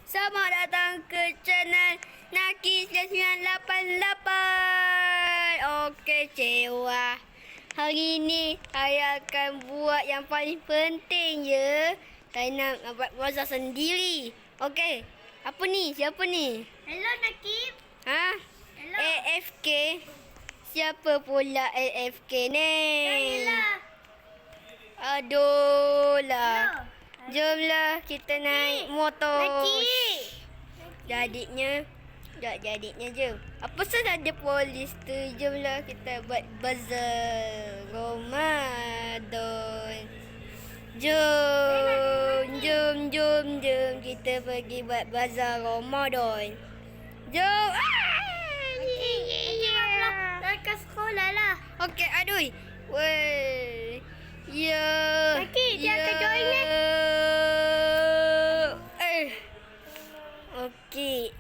Selamat datang ke channel Naki 988. Okey, cewa. Hari ni saya akan buat yang paling penting ya. Saya nak buat bazar sendiri. Okey. Apa ni? Siapa ni? Hello Nakib. Ha? Hello. AFK. Siapa pula AFK ni? Sayalah. Aduh lah. Hello. Jomlah kita naik motor. Nakib. Jadinya jom. Apa saja ada polis tu. Jomlah kita buat bazar Ramadan. Jom kita pergi buat bazar Ramadan. Jom. Nak ke sekolah lah. Okey, aduh. Weh. Ya. Nakib, dia akan join ni. Okey.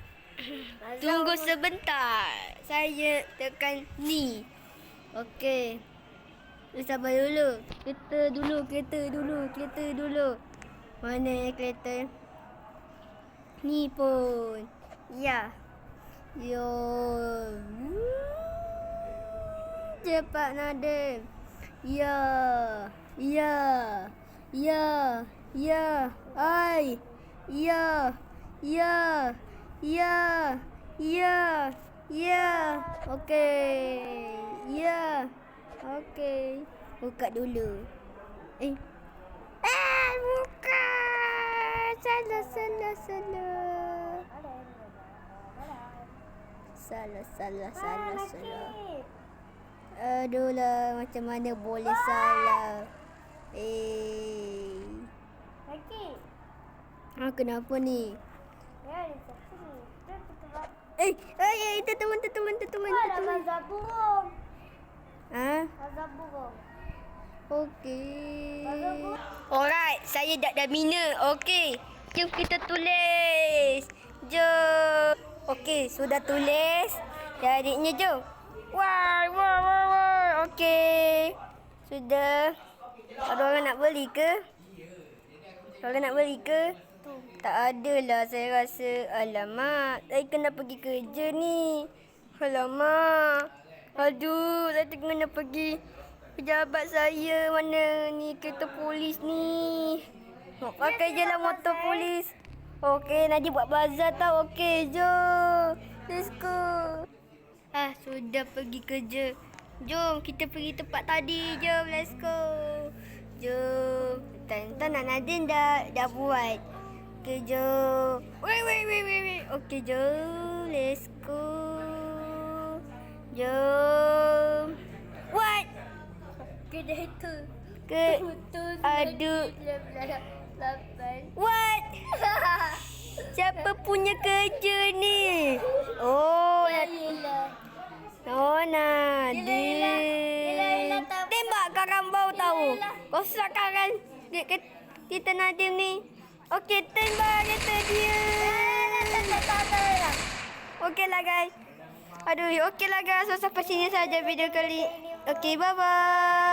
Tunggu sebentar. Saya tekan ni. Okey. Sabar dulu. Kereta dulu. Mana kereta? Ni pun. Ya. Yo. Cepat Nadim. Ya. Ai. Ya. Okey. Ya. Okey. Buka dulu. Buka. Salah. Nakib. Aduh lah, macam mana boleh salah. Nakib. Kenapa ni? Ya, di sini. Itu teman. Ada mazhab burung. Ha? Mazhab burung. Okey. Mazhab burung. Alright, saya dah bina. Okey. Jom kita tulis. Jom. Okey, sudah tulis. Jadinya jom. Wah. Okey. Sudah. Ada orang nak beli ke? Tak adalah, saya rasa. Alamak, saya kena pergi kerja ni. Alamak. Aduh, saya kena pergi pejabat saya. Mana ni kereta polis ni. Nak pakai je lah motor polis. Okey, Nadia buat bazar tau. Okey, jom. Let's go. Sudah pergi kerja. Jom, kita pergi tempat tadi. Jom, let's go. Jom. Tan Nadine dah buat. Okey, jom. Wait. Okey, jom. Let's go. Jom. What? Kereta. Aduh. What? Siapa punya kerja ni? Nadine. Tembak karambau tahu. Rosak karang kita Nadim ni. Okey, tembak kereta dia. Okeylah guys. So sampai sini saja video kali. Okey, bye-bye.